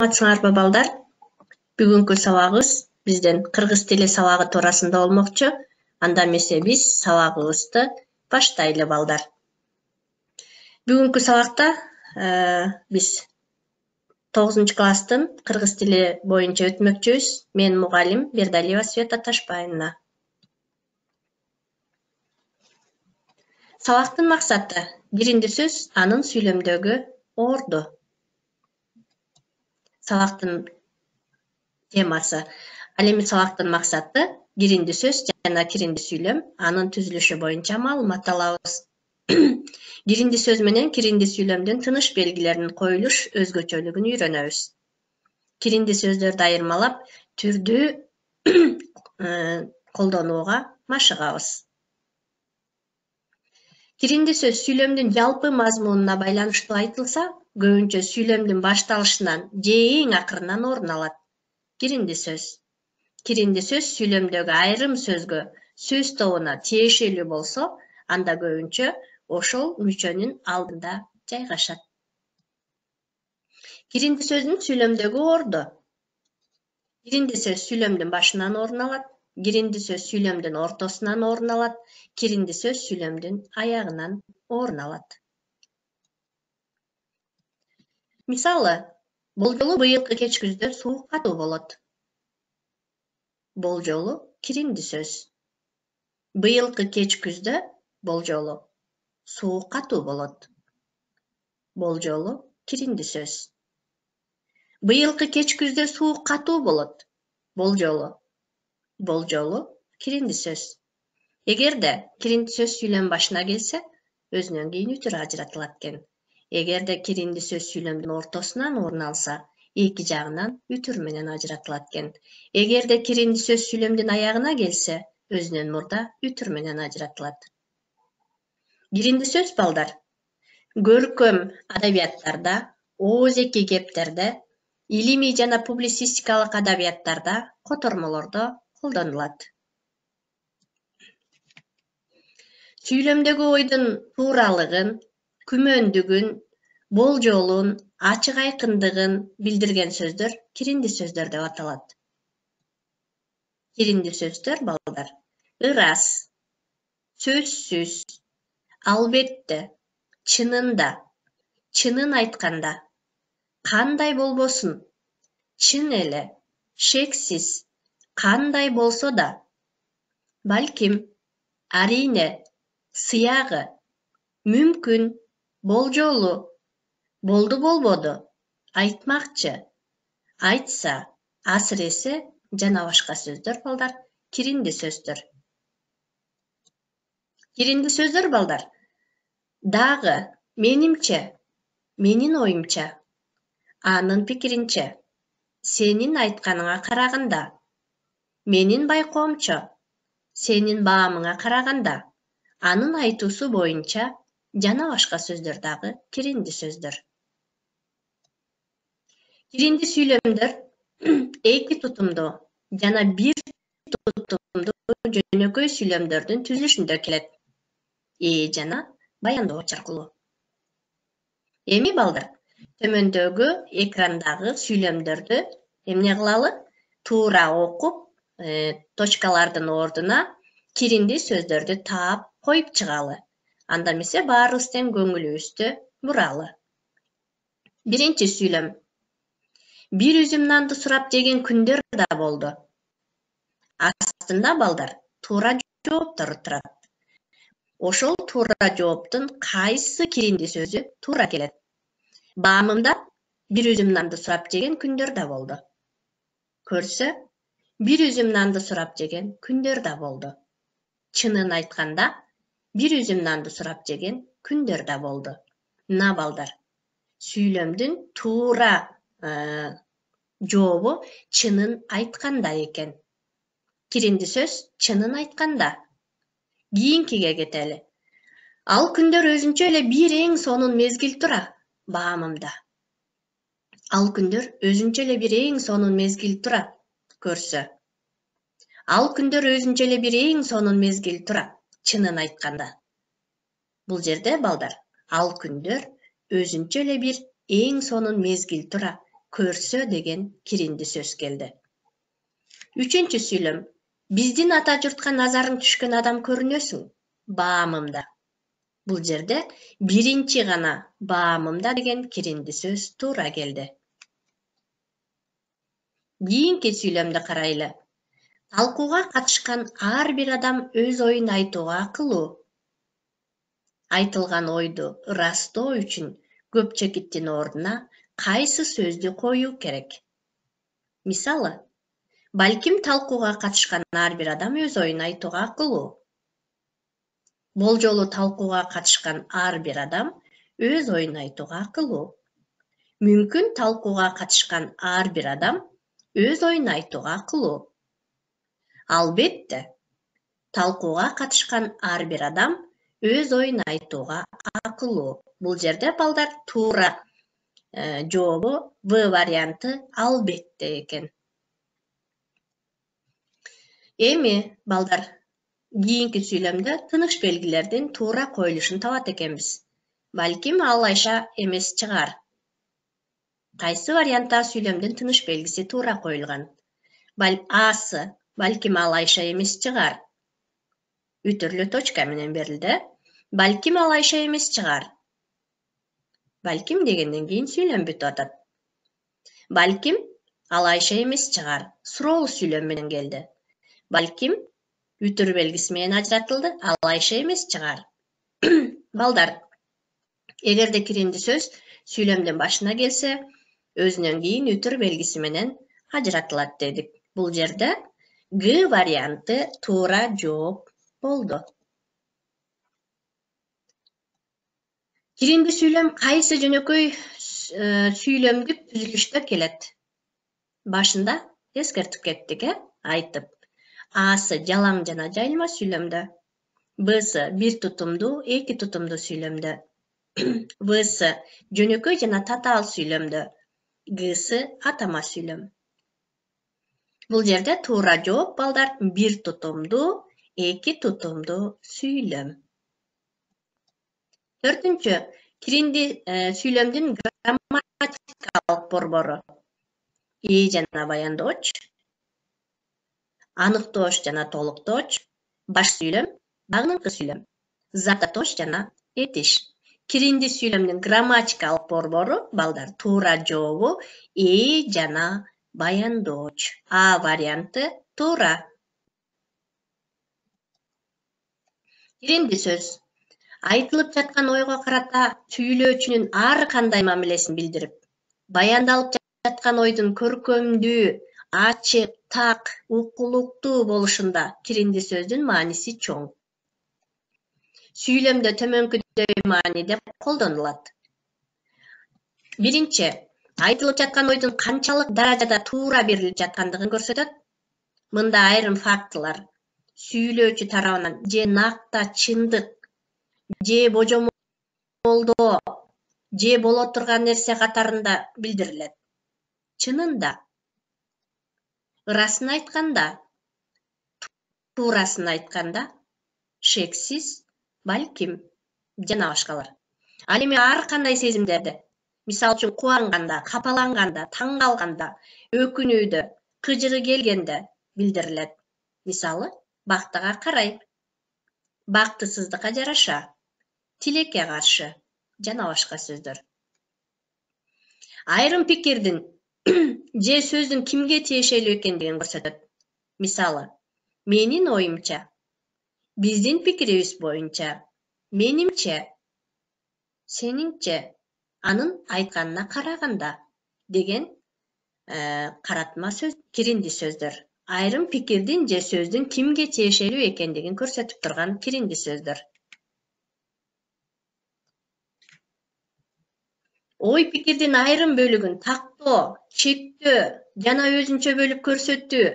Саламатсыңарбы балдар? Бүгүнкү сабагыбыз бизден кыргыз тили сабагы туурасында болмокчу. Анда эмесе биз сабагыбызды баштайлы балдар. Бүгүнкү сабакта биз 9-класстын кыргыз тили боюнча өтмөкчүбүз. Мен мугалим Бердалиева Света Ташпайына. Сабактын максаты биринчи сөз анын сүйлөмдөгү орду. Сабактын темасы. Ал эми сабактын максаты биринчи сөз жана киринди сүйлөм, анын түзүлүшү боюнча маалымат алабыз. Биринчи сөз менен киринди сүйлөмдүн тыныш белгилеринин коюлуш өзгөчөлүгүн үйрөнөбүз. Киринди сөздөрдү айырмалап, түрдүү колдонууга машыгабыз. Киринди сөз сүйлөмдүн жалпы мазмунуна байланыштуу айтылса, көбүнчө сүйлөмдүн башталышынан же эң акырынан орун алат. Киринди сөз. Киринди сөз сүйлөмдөгү айрым сөзгө, сөз тобуна тиешелүү болсо, анда көбүнчө ошол мүчөнүн алдында жайгашат. Киринди сөздүн сүйлөмдөгү орду. Киринди сөз сүйлөмдүн башынан орун алат, киринди сөз сүйлөмдүн ортосунан орун алат, киринди сөз сүйлөмдүн аягынан орун алат. Мисалы, болжолу быйылкы кеч күздө суук катуу болот. Болжолу киринди сөз. Быйылкы кеч күздө болжолу суук катуу болот. Болжолу киринди сөз. Быйылкы кеч күздө суук катуу болот. Болжолу киринди сөз. Эгерде киринди сөз сүйлөм башына келсе, өзүнөн кийин үтүр ажыратылат экен. Эгерде киринди сөз сүйлөмдүн ортосунан орун алса, эки жагынан үтүр менен ажыратылат экен. Эгерде киринди сөз сүйлөмдүн аягына келсе, өзүнөн мурда үтүр менен ажыратылат. Киринди сөз балдар. Көркөм адабияттарда, ооз-эки кептерде, илимий жана публицистикалык адабияттарда, котормолордо колдонулат. Сүйлөмдөгү ойдун тууралыгын, күмөндүгүн, болжолун, ачык айкындыгын билдирген сөздөр киринди сөздөр деп аталат. Киринди сөздөр балдар. Ырас, сөзсүз, албетте, чынында, чынын айтканда, кандай болбосун, чын эле, шексиз, кандай болсо да, балким, арине, сыягы, мүмкүн, болжолу, болду болбоду, айтмакчы, айтса, асыресе жана башка сөздөр балдар киринди сөздөр. Киринди сөздөр балдар. Дагы, менимче, менин оюмча, анын пикиринче, сенин айтканыңа караганда, менин байкоомчо, сенин баамыңа караганда, анын айтуусу боюнча жана башка сөздөр дагы киринди сөздөр. Киринди сүйлөмдөр эки тутумдуу жана бир тутумдуу жөнөкөй сүйлөмдөрдүн түзүлүшүндө келет. Жана баяндоочу аркылуу. Эми балдар, төмөндөгү экрандагы сүйлөмдөрдү эмне кылалы? Туура окуп, точкалардын ордуна киринди сөздөрдү таап коюп чыгалы. Анда эмесе баарыбыз тең көңүлүбүздү буралы. Биринчи сүйлөм. Бир үзүм нанды сурап жеген күндөр да болду. Астында балдар туура жооптор турат. Ошол туура жооптун кайсы киринди сөзү туура келет? Баамымда бир үзүм нанды сурап жеген күндөр да болду. Көрсө, бир үзүм нанды сурап жеген күндөр да болду. Чынын айтканда, бир үзүм нанды сурап жеген күндөр да болду. Мына балдар, сүйлөмдүн туура жообу чынын айтканда экен. Киринди сөз чынын айтканда. Кийинкиге кетели. Ал күндөр өзүнчө эле бир эң сонун мезгил тура баамымда. Ал күндөр өзүнчө эле бир эң сонун мезгил тура. Көрсө. Ал күндөр өзүнчө эле бир эң сонун мезгил тура. Чынын айтканда. Бул жерде балдар, ал күндөр өзүнчө эле бир эң сонун мезгил тура көрсө деген киринди сөз келди. Үчүнчү сүйлөм. Биздин ата журтка назарың түшкөн адам көрүнөсүң. Баамымда. Бул жерде биринчи гана баамымда деген киринди сөз туура келди. Кийинки сүйлөмдү карайлы. Талкууга катышкан ар бир адам өз оюн айтууга акылуу. Айтылган ойду ырастоо үчүн көп чекиттин ордуна кайсы сөздү коюу керек? Мисалы, балким талкууга катышкан ар бир адам өз оюн айтууга акылуу. Болжолу талкууга катышкан ар бир адам өз оюн айтууга акылуу. Мүмкүн талкууга катышкан ар бир адам өз оюн айтууга акылуу. Албетте, талкууга катышкан ар бир адам өз оюн айтууга акылуу. Бул жерде балдар туура жообу В варианты албетте экен. Эми балдар кийинки сүйлөмдө тыныш белгилердин туура коюлушун табат экенбиз. Балким ал Айша эмес чыгар. Кайсы вариантта сүйлөмдүн тыныш белгиси туура коюлган? Асы, балким ал Айша эмес чыгар. Үтүрлүү точка менен берилди. Балким ал Айша эмес чыгар. Балким дегенден кийин сүйлөм бүтүп атат. Балким ал Айша эмес чыгар. Суроолуу сүйлөм менен келди. Балким үтүр белгиси менен ажыратылды. Ал Айша эмес чыгар. Балдар, эгерде киринди сөз сүйлөмдүн башына келсе, өзүнөн кийин үтүр белгиси менен ажыратылат дедик. Бул жерде Г варианты туура жооп болду. Киринди сүйлөм кайсы жөнөкөй сүйлөмдүк түзүлүштө келет? Башында эскертип кеттик, айтып. Асы жалаң жана жайылма сүйлөмдө. Б'сы бир тутумдуу, эки тутумдуу сүйлөмдө. В'сы жөнөкөй жана татаал сүйлөмдө. Г'сы атама сүйлөм. Бул жерде туура жооп балдар бир тутумдуу, эки тутумдуу сүйлөм. Төртүнчү, киринди сүйлөмдүн грамматикалык борбору. Жана баяндооч, аныктооч жана толуктооч, баш сүйлөм, багыныңкы сүйлөм, зататош жана этиш. Киринди сүйлөмдүн грамматикалык борбору балдар туура жообу жана баяндооч. А варианты туура. Киринди сөз. Айтылып жаткан ойго карата сүйлөөчүнүн ар кандай мамилесин билдирип, баяндалып жаткан ойдун көркөмдүү, ачык, так, укулуктуу болушунда киринди сөздүн мааниси чоң. Сүйлөмдө төмөнкүдөй мааниде колдонулат. Биринчи, айтылып жаткан ойдун канчалык даражада туура берилип жаткандыгын көрсөтөт. Мында айрым фактылар сүйлөөчү тарабынан же накта чындык, же божомолдоо, же боло турган нерсе катарында билдирилет. Чынында, ырасын айтканда, туурасын айтканда, шексиз, балким, жана башкалар. Ал эми ар кандай сезимдерди, мисалы үчүн кубанганда, капаланганда, таң калганда, өкүнүүдө, кыжыры келгенде билдирилет. Мисалы, бактыга карай, бактысыздыкка жараша, тилекке каршы жана башка сөздөр. Айрым пикирдин же сөздүн кимге тиешелүү экендигин көрсөтөт. Мисалы, менин оюмча, биздин пикирибиз боюнча, менимче, сениңче, анын айтканына караганда деген каратма сөз, киринди сөздөр. Айрым пикирдин же сөздүн кимге тиешелүү экендигин көрсөтүп турган киринди сөздөр. Ой пикирдин айрым бөлүгүн тактоо, чектөө жана өзүнчө бөлүп көрсөтүү,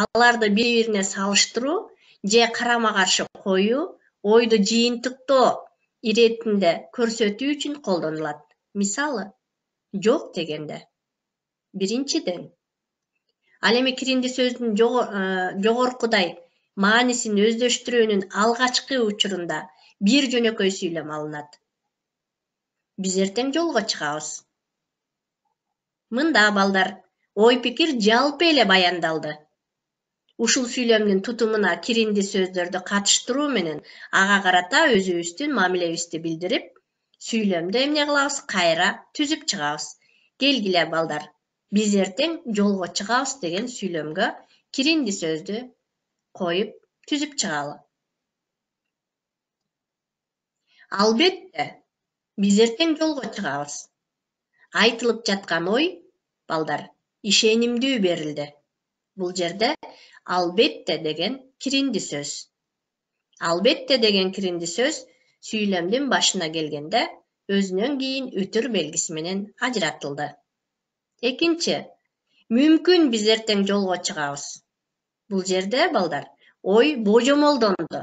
аларды бири-бирине салыштыруу же карама-каршы коюу, ойду жыйынтыктоо иретинде көрсөтүү үчүн колдонулат. Мисалы, жок дегенде. Биринчиден, ал эми киринди сөздүн жогоркудай маанисин өздөштүрүүнүн алгачкы учурунда бир жөнөкөй сүйлөм алынат. Биз эртең жолго чыгабыз. Бир жөнөкөй сүйлөм алынат. Биринчи, ал эми киринди сөздүн жогоркудай маанисин өздөштүрүүнүн алгачкы учурунда бир жөнөкөй сүйлөм алынат. Биз эртең жолго чыгабыз. Мында балдар, ой-пикир жалпы эле баяндалды. Ушул сүйлөмдүн тутумуна киринди сөздөрдү катыштыруу менен ага карата өзүбүздүн мамилебизди билдирип, сүйлөмдү эмне кылабыз, кайра түзүп чыгабыз. Келгиле балдар, биз эртең жолго чыгабыз деген сүйлөмгө киринди сөздү коюп түзүп чыгалы. Албетте, биз эртең жолго чыгабыз. Айтылып жаткан ой, балдар, ишенимдүү берилди. Бул жерде албетте деген киринди сөз. Албетте деген киринди сөз сүйлөмдүн башына келгенде өзүнөн кийин үтүр белгиси менен ажыратылды. Экинчи, мүмкүн биз эртең жолго чыгабыз. Бул жерде балдар ой божомолдонду.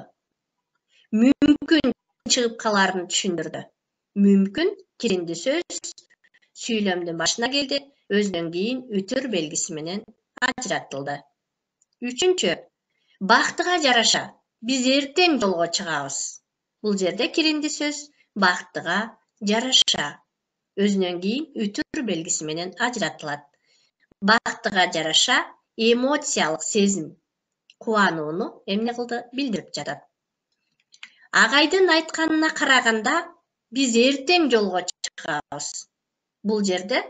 Мүмкүн чыгып каларын түшүндүрдү. Мүмкүн киринди сөз сүйлөмдүн башына келди, өзүнөн кийин үтүр белгиси менен ажыратылды. Үчүнчү, бактыга жараша биз эртең жолго чыгабыз. Бул жерде киринди сөз бактыга жараша өзүнөн кийин үтүр белгиси менен ажыратылат. Бактыга жараша эмоциялык сезим, кубанууну эмне кылды, билдирип жатат. Агайдын айтканына караганда биз эртең жолго чыгабыз. Бул жерде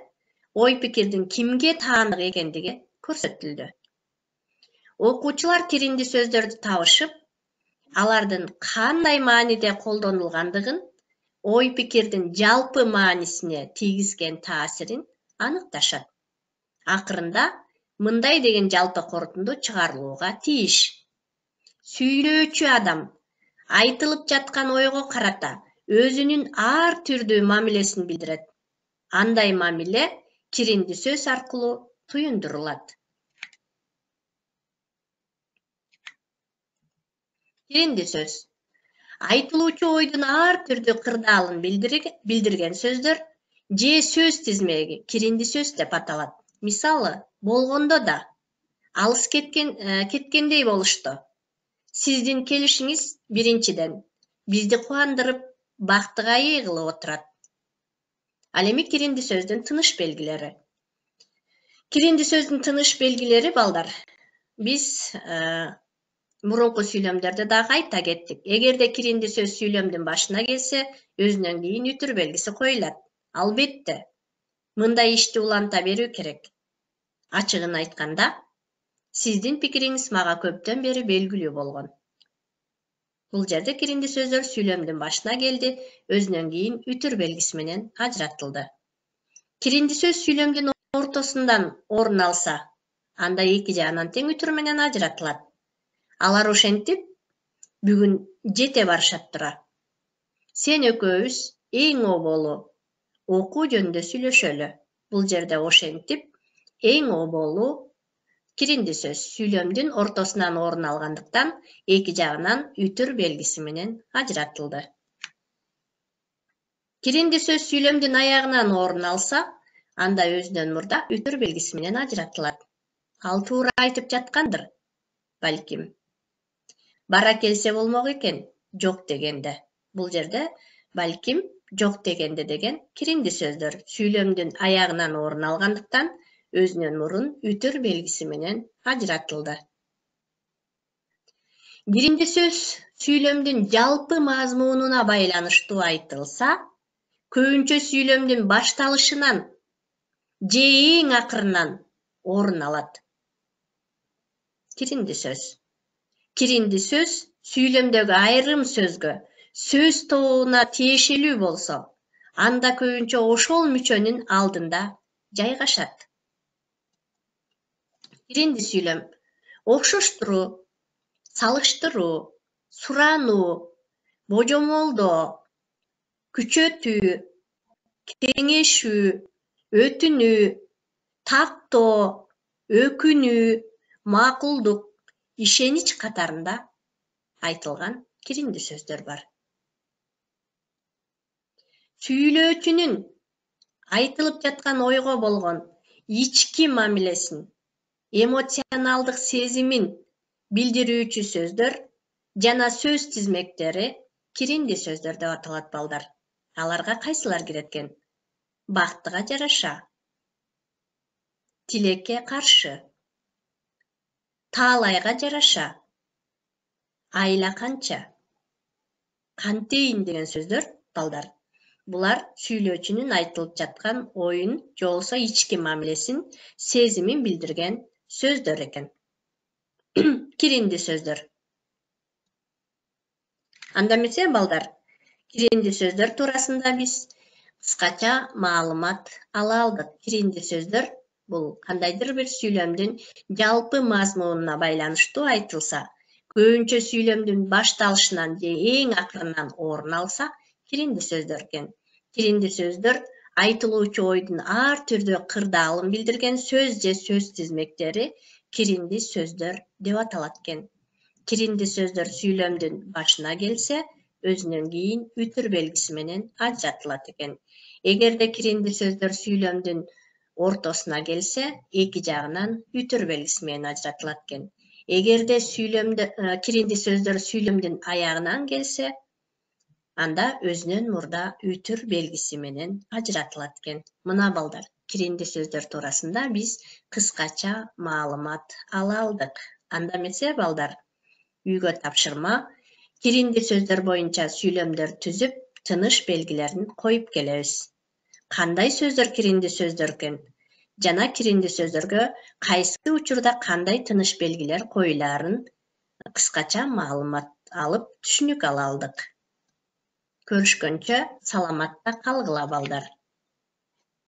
ой-пикирдин кимге таандык экендиги көрсөтүлдү. Окуучулар киринди сөздөрдү табышып, алардын кандай мааниде колдонулгандыгын, ой-пикирдин жалпы маанисине тийгизген таасирин аныкташат. Акырында мындай деген жалпы корутунду чыгарылууга тийиш. Сүйлөөчү адам айтылып жаткан ойго карата өзүнүн ар түрдүү мамилесин билдирет. Андай мамиле киринди сөз аркылуу туюндурулат. Киринди сөз. Айтылуучу ойдун ар түрдүү кырдаалын билдирген сөздөр же сөз тизмеги киринди сөз деп аталат. Мисалы, болгондо да, алыс кеткендей болушту. Сиздин келишиңиз биринчиден бизди кубандырып, бактыга ээ кылып отурат. Ал эми киринди сөздүн тыныш белгилери. Киринди сөздүн тыныш белгилери, балдар, биз мурунку сүйлөмдөрдө дагы айта кеттик. Эгерде киринди сөз сүйлөмдүн башына келсе, өзүнөн кийин үтүр белгиси коюлат. Албетте, мындай ишти уланта берүү керек. Ачыгын айтканда, сиздин пикириңиз мага көптөн бери белгилүү болгон. Бул жерде киринди сөздөр сүйлөмдүн башына келди, өзүнөн кийин үтүр белгиси менен ажыратылды. Киринди сөз сүйлөмдүн ортосундан орун алса, анда эки жагынан тең үтүр менен ажыратылат. Алар ошентип бүгүн жете барышат тура. Сен экөөбүз эң оболу окуу жөнүндө сүйлөшөлү. Бул жерде ошентип эң оболу киринди сөз сүйлөмдүн ортосунан орун алгандыктан эки жагынан үтүр белгиси менен ажыратылды. Киринди сөз сүйлөмдүн аягынан орун алса, анда өзүнөн мурда үтүр белгиси менен ажыратылат. Ал туура айтып жаткандыр, балким. Бара келсе болмок экен, жок дегенде. Бул жерде балким, жок дегенде деген киринди сөздөр сүйлөмдүн аягынан орун алгандыктан өзүнөн мурун үтүр белгиси менен ажыратылды. Киринди сөз сүйлөмдүн жалпы мазмунуна байланыштуу айтылса, көбүнчө сүйлөмдүн башталышынан же эң акырынан орун алат. Киринди сөз. Киринди сөз сүйлөмдөгү айрым сөзгө, сөз тобуна тиешелүү болсо, анда көбүнчө ошол мүчөнүн алдында жайгашат. Киринди сүйлөм окшоштуруу, салыштыруу, сурануу, божомолдоо, күчөтүү, кеңешүү, өтүнүү, тактоо, өкүнүү, макулдук, ишенич катарында айтылган киринди сөздөр бар. Сүйлөөчүнүн айтылып жаткан ойго болгон ички мамилесин, эмоционалдык сезимин билдирүүчү сөздөр жана сөз тизмектери киринди сөздөр деп аталат, балдар. Аларга кайсылар кирет экен? Бактыга жараша тилекке каршы, таалайга жараша, айла канча, кантейин деген сөздөр балдар. Булар сүйлөөчүнүн айтылып жаткан оюн же болбосо ички мамилесин, сезимин билдирген сөздөр экен. Киринди сөздөр. Анда эмесе балдар, киринди сөздөр туурасында биз кыскача маалымат ала алдык. Киринди сөздөр бул кандайдыр бир сүйлөмдүн жалпы мазмунуна байланыштуу айтылса, көбүнчө сүйлөмдүн башталышынан же эң акырынан орун алса, киринди сөздөр экен. Киринди сөздөр айтылуучу ойдун ар түрдүү кырдаалын билдирген сөз же сөз тизмектери киринди сөздөр деп аталат экен. Киринди сөздөр сүйлөмдүн башына келсе, өзүнөн кийин үтүр белгиси менен ажыратылат экен. Эгерде киринди сөздөр сүйлөмдүн ортосуна келсе, эки жагынан үтүр белгиси менен ажыратылат экен. Эгерде киринди сөздөр сүйлөмдүн аягынан келсе, анда өзүнөн мурда үтүр белгиси менен ажыратылат экен. Мына балдар, киринди сөздөр туурасында биз кыскача маалымат ала алдык. Анда эмесе балдар, үйгө тапшырма, киринди сөздөр боюнча сүйлөмдөр түзүп, тыныш белгилерин коюп келебиз. Кандай сөздөр киринди сөздөр экен? Жана киринди сөздөргө кайсы учурда кандай тыныш белгилер коюлаарын кыскача маалымат алып, түшүнүк ала алдык. Көрүшкөнчө саламатта калгыла балдар.